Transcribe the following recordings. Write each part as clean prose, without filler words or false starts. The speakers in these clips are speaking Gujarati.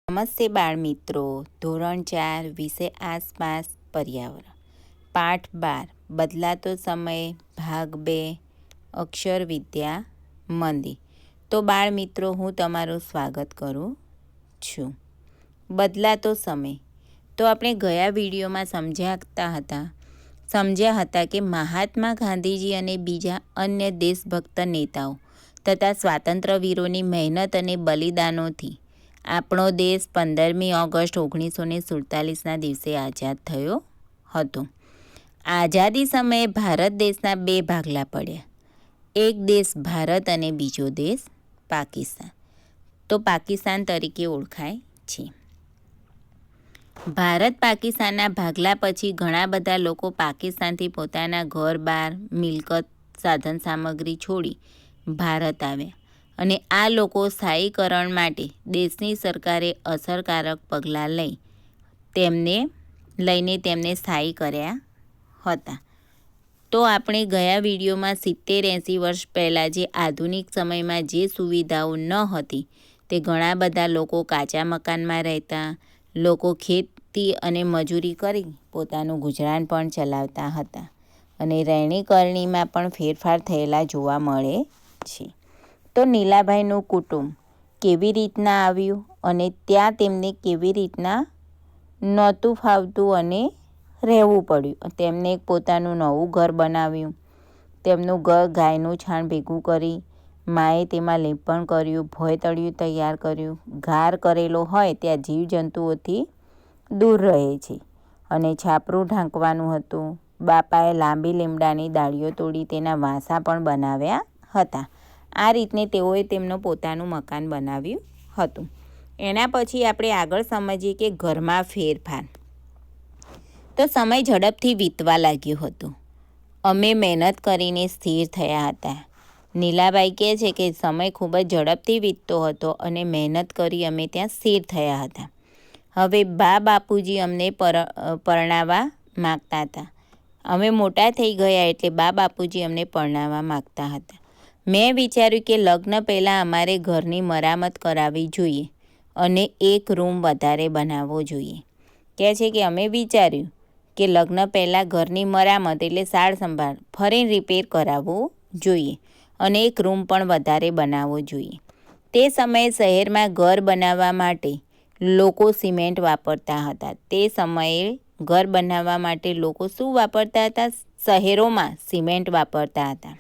નમસ્તે બાળમિત્રો. ધોરણ 4 વિષય આસપાસ પર્યાવરણ, પાઠ 12 બદલાતો સમય, ભાગ 2, અક્ષર વિદ્યા મંદિર. તો બાળમિત્રો, હું તમારું સ્વાગત કરું છું. બદલાતો સમય. તો આપણે ગયા વિડીયોમાં સમજ્યા હતા કે મહાત્મા ગાંધીજી અને બીજા અન્ય દેશભક્ત નેતાઓ તથા સ્વાતંત્ર્યવીરોની મહેનત અને બલિદાનોથી આપણો દેશ 15મી ઓગસ્ટ 1947ના દિવસે આઝાદ થયો હતો. આઝાદી સમયે ભારત દેશના 2 ભાગલા પડ્યા. એક દેશ ભારત અને બીજો દેશ પાકિસ્તાન. તો પાકિસ્તાન તરીકે ઓળખાય છે. ભારત પાકિસ્તાનના ભાગલા પછી ઘણા બધા લોકો પાકિસ્તાનથી પોતાના ઘર-બાર, મિલકત, સાધન સામગ્રી છોડી ભારત આવ્યા અને આ લોકો સ્થાયીકરણ માટે દેશની સરકારે અસરકારક પગલાં લઈને તેમને સ્થાયી કર્યા હતા. તો આપણે ગયા વિડીયોમાં 70-80 વર્ષ પહેલાં જે આધુનિક સમયમાં જે સુવિધાઓ ન હતી તે ઘણા બધા લોકો કાચા મકાનમાં રહેતા, લોકો ખેતી અને મજૂરી કરી પોતાનું ગુજરાન પણ ચલાવતા હતા અને રહેણી-કરણીમાં પણ ફેરફાર થયેલા જોવા મળે છે. તો નીલાભાઈનું કુટુંબ કેવી રીતના આવ્યું અને ત્યાં તેમને કેવી રીતના નહોતું ફાવતું અને રહેવું પડ્યું. તેમને એક પોતાનું નવું ઘર બનાવ્યું. તેમનું ઘર ગાયનું છાણ ભેગું કરી માએ તેમાં લીંપણ કર્યું, ભોંયતળિયું તૈયાર કર્યું. ઘાર કરેલો હોય ત્યાં જીવજંતુઓથી દૂર રહે છે અને છાપરું ઢાંકવાનું હતું. બાપાએ લાંબી લીમડાની ડાળીઓ તોડી તેના વાંસા પણ બનાવ્યા હતા. આ રીતને તેઓએ તેમનું પોતાનું મકાન બનાવ્યું હતું. એના પછી આપણે આગળ સમજીએ કે ઘરમાં ફેરફાર. તો સમય ઝડપથી વીતવા લાગ્યો હતો. અમે મહેનત કરીને સ્થિર થયા હતા. નીલાભાઈ કહે છે કે સમય ખૂબ જ ઝડપથી વીતતો હતો અને મહેનત કરી અમે ત્યાં સ્થિર થયા હતા. હવે બાપુજી અમને પરણાવવા માગતા હતા. અમે મોટા થઈ ગયા એટલે બાપુજી અમને પરણાવવા માગતા હતા. મેં વિચાર્યું કે લગ્ન પહેલાં અમારે ઘરની મરામત કરાવવી જોઈએ અને એક રૂમ વધારે બનાવવો જોઈએ. કહે છે કે અમે વિચાર્યું કે લગ્ન પહેલાં ઘરની મરામત એટલે સાર સંભાળ ફરી રિપેર કરાવવું જોઈએ અને એક રૂમ પણ વધારે બનાવવો જોઈએ. તે સમયે શહેરમાં ઘર બનાવવા માટે લોકો સિમેન્ટ વાપરતા હતા. તે સમયે ઘર બનાવવા માટે લોકો શું વાપરતા હતા? શહેરોમાં સિમેન્ટ વાપરતા હતા.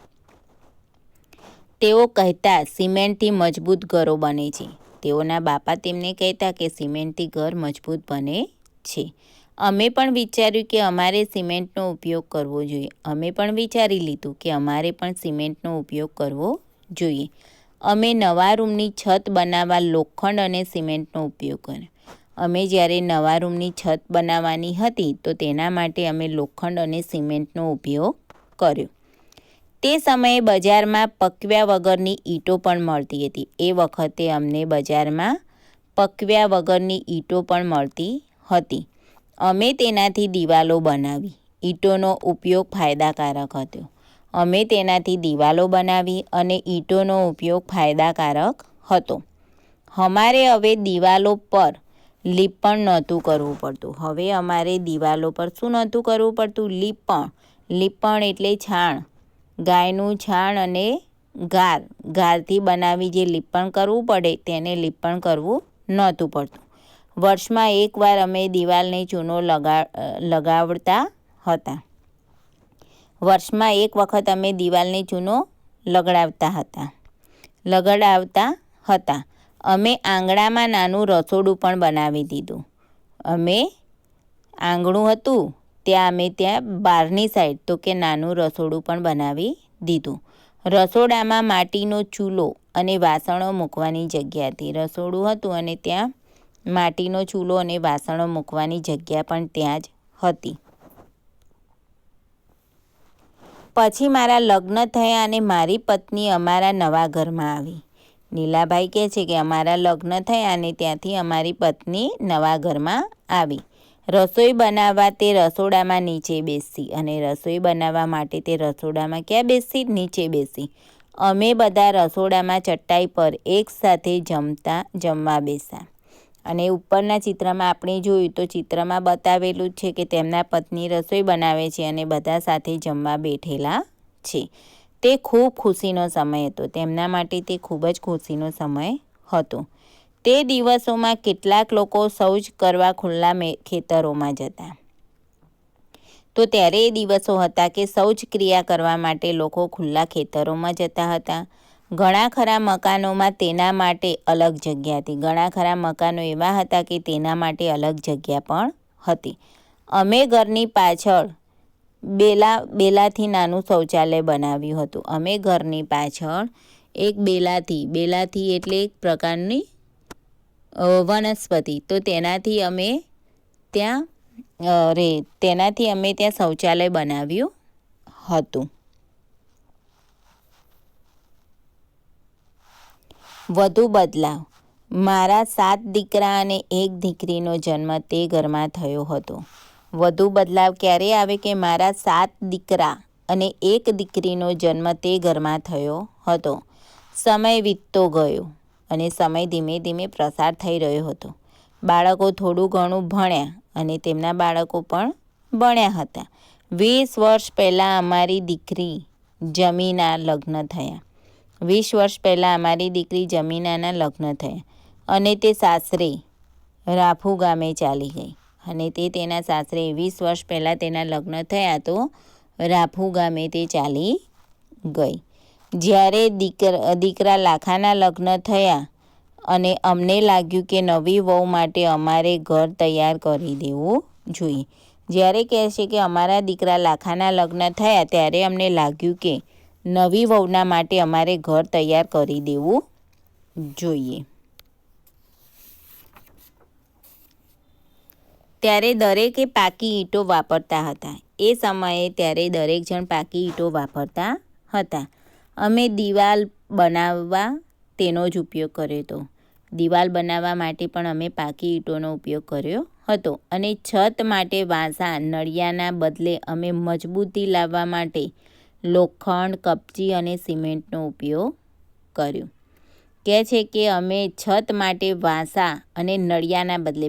તેઓ કહેતા સિમેન્ટથી મજબૂત ઘરો બને છે. તેઓના બાપા તેમને કહેતા કે સિમેન્ટથી ઘર મજબૂત બને છે. અમે પણ વિચાર્યું કે અમારે સિમેન્ટનો ઉપયોગ કરવો જોઈએ. અમે પણ વિચારી લીધું કે અમારે પણ સિમેન્ટનો ઉપયોગ કરવો જોઈએ. અમે નવા રૂમની છત બનાવવા લોખંડ અને સિમેન્ટનો ઉપયોગ કર્યો. અમે જ્યારે નવા રૂમની છત બનાવવાની હતી તો તેના માટે અમે લોખંડ અને સિમેન્ટનો ઉપયોગ કર્યો. તે સમયે બજારમાં પકવ્યા વગરની ઈંટો પણ મળતી હતી. એ વખતે અમને બજારમાં પકવ્યા વગરની ઈંટો પણ મળતી હતી. અમે તેનાથી દિવાલો બનાવી. ઈંટોનો ઉપયોગ ફાયદાકારક હતો. અમે તેનાથી દિવાલો બનાવી અને ઈંટોનો ઉપયોગ ફાયદાકારક હતો. અમારે હવે દિવાલો પર લીંપણ નહોતું કરવું પડતું. હવે અમારે દિવાલો પર શું નહોતું કરવું પડતું? લીંપણ એટલે છાણ, ગાયનું છાણ અને ગારથી બનાવી જે લીંપણ કરવું પડે તેને લીંપણ કરવું નહોતું પડતું. વર્ષમાં એકવાર અમે દિવાલને ચૂનો લગાવતા હતા. વર્ષમાં એક વખત અમે દિવાલને ચૂનો લગાડતા હતા. અમે આંગણામાં નાનું રસોડું પણ બનાવી દીધું. અમે આંગણું હતું ત્યાં બહારની સાઈડ તો કે નાનું રસોડું પણ બનાવી દીધું. રસોડામાં માટીનો ચૂલો અને વાસણો મૂકવાની જગ્યા હતી. રસોડું હતું અને ત્યાં માટીનો ચૂલો અને વાસણો મૂકવાની જગ્યા પણ ત્યાં જ હતી. પછી મારા લગ્ન થયા અને મારી પત્ની અમારા નવા ઘરમાં આવી. નીલાભાઈ કહે છે કે અમારા લગ્ન થયા અને ત્યાંથી અમારી પત્ની નવા ઘરમાં આવી. રસોઈ બનાવવા તે રસોડામાં નીચે બેસી અને રસોઈ બનાવવા માટે તે રસોડામાં ક્યાં બેસી? નીચે બેસી. અમે બધા રસોડામાં ચટાઈ પર એક સાથે જમવા બેસા. અને ઉપરના ચિત્રમાં આપણે જોયું તો ચિત્રમાં બતાવેલું છે કે તેમના પત્ની રસોઈ બનાવે છે અને બધા સાથે જમવા બેઠેલા છે. તે ખૂબ ખુશીનો સમય હતો. તેમના માટે તે ખૂબ જ ખુશીનો સમય હતો. તે દિવસોમાં કેટલાક લોકો શૌચ કરવા ખુલ્લા ખેતરોમાં જતા. તો ત્યારે એ દિવસો હતા કે શૌચ ક્રિયા કરવા માટે લોકો ખુલ્લા ખેતરોમાં જતા હતા. ઘણા ખરા મકાનોમાં તેના માટે અલગ જગ્યા હતી. ઘણા ખરા મકાનો એવા હતા કે તેના માટે અલગ જગ્યા પણ હતી. અમે ઘરની પાછળ બેલાથી નાનું શૌચાલય બનાવ્યું હતું. અમે ઘરની પાછળ એક બેલાથી એટલે એક પ્રકારની વનસ્પતિ, તો તેનાથી અમે ત્યાં શૌચાલય બનાવ્યું હતું. વધુ બદલાવ. મારા 7 દીકરા અને 1 દીકરીનો જન્મ તે ઘરમાં થયો હતો. વધુ બદલાવ ક્યારે આવે કે મારા 7 દીકરા અને 1 દીકરીનો જન્મ તે ઘરમાં થયો હતો. સમય વીતતો ગયો અને સમય ધીમે ધીમે પ્રસાર થઈ રહ્યો હતો. બાળકો થોડું ઘણું ભણ્યા અને તેમના બાળકો પણ ભણ્યા હતા. 20 વર્ષ પહેલાં અમારી દીકરી જમીના લગ્ન થયા. 20 વર્ષ પહેલાં અમારી દીકરી જમીનાના લગ્ન થયા અને તે સાસરે રાફુ ગામે ચાલી ગઈ. અને તે તેના સાસરે 20 વર્ષ પહેલાં તેના લગ્ન થયા તો રાફુ ગામે તે ચાલી ગઈ. જ્યારે દીકરા લાખાના લગ્ન થયા અને અમને લાગ્યું કે નવી વહુ માટે અમારે ઘર તૈયાર કરી દેવું જોઈએ. જ્યારે કહે છે કે અમારા દીકરા લાખાના લગ્ન થયા ત્યારે અમને લાગ્યું કે નવી વહુના માટે અમારે ઘર તૈયાર કરી દેવું જોઈએ. ત્યારે દરેકે પાકી ઈંટો વાપરતા હતા. એ સમયે ત્યારે દરેક જણ પાકી ઈંટો વાપરતા હતા. અમે દિવાલ બનાવવા તેનો જ ઉપયોગ કર્યો હતો. દિવાલ બનાવવા માટે પણ અમે પાકી ઈંટોનો ઉપયોગ કર્યો હતો. અને છત માટે વાંસા નળિયાના બદલે અમે મજબૂતી લાવવા માટે લોખંડ, કપચી અને સિમેન્ટનો ઉપયોગ કર્યો. કહે છે કે અમે છત માટે વાંસા અને નળિયાના બદલે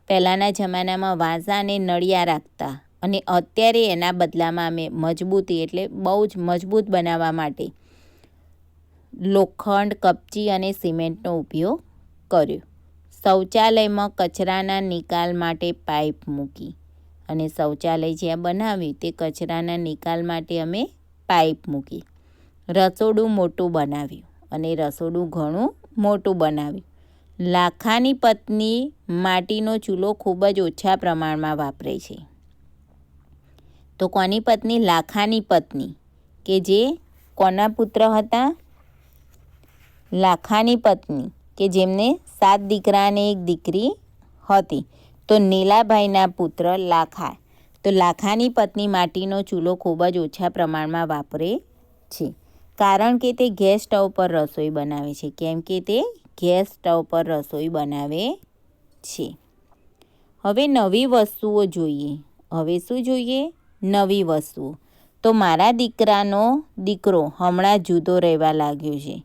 પહેલાંના જમાનામાં વાંસા અને નળિયા રાખતા અને અત્યારે એના બદલામાં અમે મજબૂતી એટલે બહુ જ મજબૂત બનાવવા માટે લોખંડ, કપચી અને સિમેન્ટનો ઉપયોગ કર્યો. શૌચાલયમાં કચરાના નિકાલ માટે પાઇપ મૂકી અને શૌચાલય જ્યાં બનાવ્યું તે કચરાના નિકાલ માટે અમે પાઇપ મૂકી. રસોડું મોટું બનાવ્યું અને રસોડું ઘણું મોટું બનાવ્યું. લાખાની પત્ની માટીનો ચૂલો ખૂબ જ ઓછા પ્રમાણમાં વાપરે છે. તો કોની પત્ની? લાખાની પત્ની, કે જે કોના પુત્ર હતા? લાખાની પત્ની, કે જેમને 7 દીકરા અને 1 દીકરી હતી. તો નીલાભાઈના પુત્ર લાખા. તો લાખાની પત્ની માટીનો ચૂલો ખૂબ જ ઓછા પ્રમાણમાં વાપરે છે. કારણ કે તે ગેસ સ્ટવ પર રસોઈ બનાવે છે. કેમ કે તે ગેસ સ્ટવ પર રસોઈ બનાવે છે. હવે નવી વસ્તુઓ જોઈએ. હવે શું જોઈએ? નવી વસ્તુઓ. તો મારા દીકરાનો દીકરો હમણાં જુદો રહેવા લાગ્યો છે.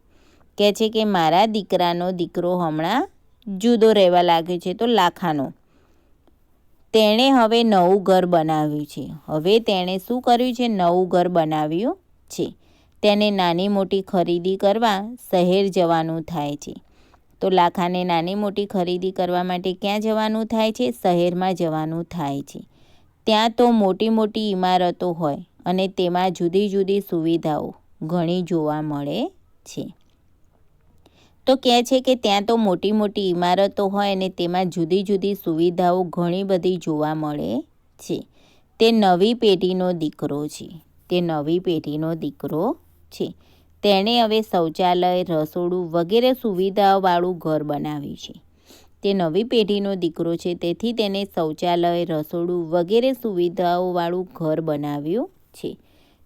કહે છે કે મારા દીકરાનો દીકરો હમણાં જુદો રહેવા લાગ્યો છે. તો લાખાનો. તેણે હવે નવું ઘર બનાવ્યું છે. હવે તેણે શું કર્યું છે? નવું ઘર બનાવ્યું છે. તેને નાની મોટી ખરીદી કરવા શહેર જવાનું થાય છે. તો લાખાને નાની મોટી ખરીદી કરવા માટે ક્યાં જવાનું થાય છે? શહેરમાં જવાનું થાય છે. ત્યાં તો મોટી મોટી ઇમારતો હોય અને તેમાં જુદી જુદી સુવિધાઓ ઘણી જોવા મળે છે. તો કહે છે કે ત્યાં તો મોટી મોટી ઇમારતો હોય અને તેમાં જુદી જુદી સુવિધાઓ ઘણી બધી જોવા મળે છે. તે નવી પેઢીનો દીકરો છે. તે નવી પેઢીનો દીકરો છે. તેણે હવે શૌચાલય, રસોડું વગેરે સુવિધાઓવાળું ઘર બનાવ્યું છે. તે નવી પેઢીનો દીકરો છે, તેથી તેને શૌચાલય, રસોડું વગેરે સુવિધાઓવાળું ઘર બનાવ્યું છે.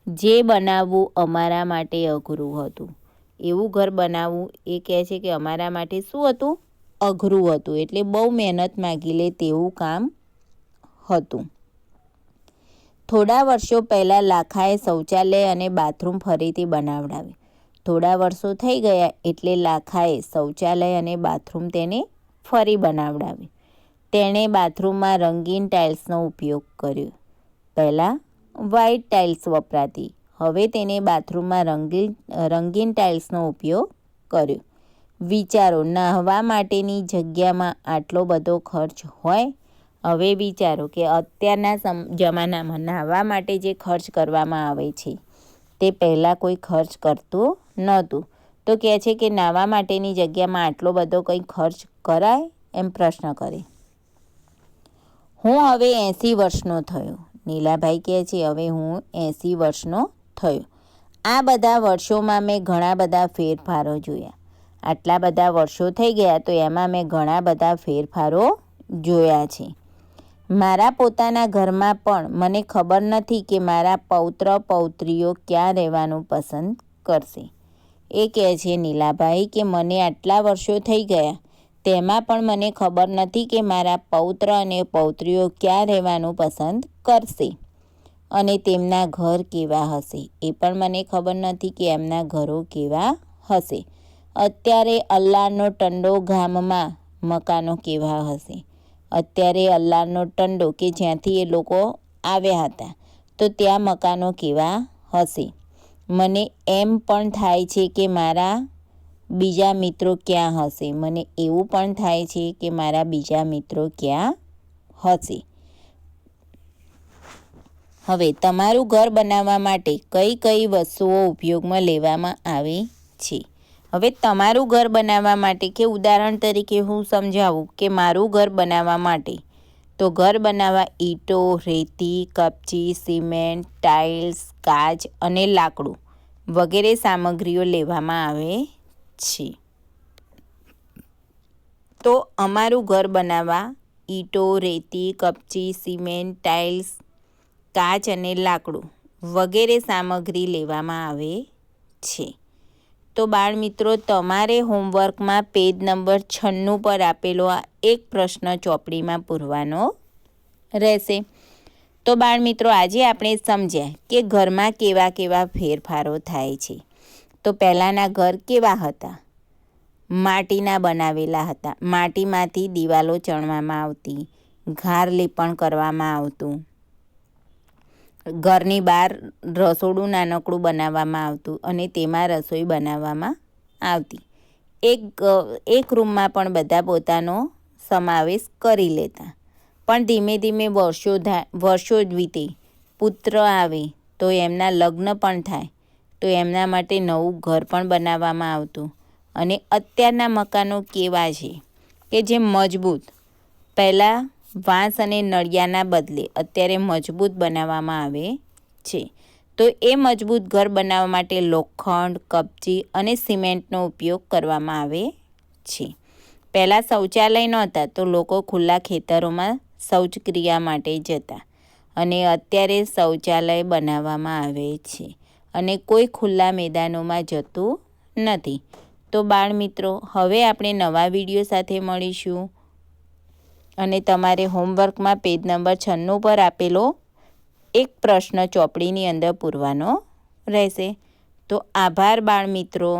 જે બનાવવું અમારા માટે અઘરું હતું. એવું ઘર બનાવવું એ કહે છે કે અમારા માટે શું હતું? અઘરું હતું. એટલે બહુ મહેનત માગી લે તેવું કામ હતું. થોડા વર્ષો પહેલાં લાખાએ શૌચાલય અને બાથરૂમ ફરીથી બનાવડાવ્યું. થોડા વર્ષો થઈ ગયા એટલે લાખાએ શૌચાલય અને બાથરૂમ તેને ફરી બનાવડાવ્યું. તેણે બાથરૂમમાં રંગીન ટાઇલ્સનો ઉપયોગ કર્યો. પહેલાં વ્હાઇટ ટાઇલ્સ વપરાતી, હવે તેને બાથરૂમમાં રંગીન ટાઇલ્સનો ઉપયોગ કર્યો. વિચારો, નાહવા માટેની જગ્યામાં આટલો બધો ખર્ચ હોય? હવે વિચારો કે અત્યારના જમાનામાં નાહવા માટે જે ખર્ચ કરવામાં આવે છે તે પહેલાં કોઈ ખર્ચ કરતું નહોતું. તો કહે છે કે નાહવા માટેની જગ્યામાં આટલો બધો કંઈ ખર્ચ કરાય? એમ પ્રશ્ન કરે. હું હવે 80 વર્ષનો થયો. નીલાભાઈ કહે છે હવે હું 80 વર્ષનો થયો. આ બધા વર્ષોમાં મેં ઘણા બધા ફેરફારો જોયા. આટલા બધા વર્ષો થઈ ગયા તો એમાં મેં ઘણા બધા ફેરફારો જોયા છે. મારા પોતાના ઘરમાં પણ મને ખબર નથી કે મારા પૌત્ર પૌત્રીઓ ક્યાં રહેવાનું પસંદ કરશે. એ કહે છે નીલાભાઈ કે મને આટલા વર્ષો થઈ ગયા તેમાં પણ મને ખબર નથી કે મારા પૌત્ર અને પૌત્રીઓ ક્યાં રહેવાનું પસંદ કરશે અને તેમના ઘર કેવા હશે એ પણ મને ખબર નથી કે એમના ઘરો કેવા હશે. અત્યારે અલ્લાહનો ટંડો ગામમાં મકાનો કેવા હશે. અત્યારે અલ્લાહનો ટંડો કે જ્યાંથી એ લોકો આવ્યા હતા તો ત્યાં મકાનો કેવા હશે. મને એમ પણ થાય છે કે મારા બીજા મિત્રો ક્યાં હશે. મને એવું પણ થાય છે કે મારા બીજા મિત્રો ક્યાં હશે. હવે તમારું ઘર બનાવવા માટે કઈ કઈ વસ્તુઓ ઉપયોગમાં લેવામાં આવે છે? હવે તમારું ઘર બનાવવા માટે કે ઉદાહરણ તરીકે હું સમજાવું કે મારું ઘર બનાવવા માટે તો ઘર બનાવવા ઈંટો, રેતી, કપચી, સિમેન્ટ, ટાઇલ્સ, કાચ અને લાકડું વગેરે સામગ્રીઓ લેવામાં આવે છે. તો અમારું ઘર બનાવવા ઈંટો, રેતી, કપચી, સિમેન્ટ, ટાઇલ્સ, કાચ અને લાકડું વગેરે સામગ્રી લેવામાં આવે છે. તો બાળમિત્રો, તમારે હોમવર્કમાં પેજ નંબર 96 પર આપેલો આ એક પ્રશ્ન ચોપડીમાં પૂરવાનો રહેશે. તો બાળમિત્રો, આજે આપણે સમજ્યા કે ઘરમાં કેવા કેવા ફેરફારો થાય છે. તો પહેલાંના ઘર કેવા હતા? માટીના બનાવેલા હતા. માટીમાંથી દિવાલો ચણવામાં આવતી, ઘાર લીપણ કરવામાં આવતું, ઘરની બહાર રસોડું નાનકડું બનાવવામાં આવતું અને તેમાં રસોઈ બનાવવામાં આવતી. એક રૂમમાં પણ બધા પોતાનો સમાવેશ કરી લેતા. પણ ધીમે ધીમે વર્ષો વીતે, પુત્ર આવે તો એમના લગ્ન પણ થાય તો એમના માટે નવું ઘર પણ બનાવવામાં આવતું. અને અત્યારના મકાનો કેવા છે કે જે મજબૂત, પહેલાં વાંસ અને નળિયાના બદલે અત્યારે મજબૂત બનાવવામાં આવે છે. તો એ મજબૂત ઘર બનાવવા માટે લોખંડ, કપચી અને સિમેન્ટનો ઉપયોગ કરવામાં આવે છે. પહેલાં શૌચાલય નહોતા તો લોકો ખુલ્લા ખેતરોમાં શૌચક્રિયા માટે જતા અને અત્યારે શૌચાલય બનાવવામાં આવે છે અને કોઈ ખુલ્લા મેદાનોમાં જતું નથી. તો બાળમિત્રો, હવે આપણે નવા વિડીયો સાથે મળીશું અને તમારે હોમવર્કમાં પેજ નંબર 96 પર આપેલો એક પ્રશ્ન ચોપડીની અંદર પૂરવાનો રહેશે. તો આભાર બાળમિત્રો.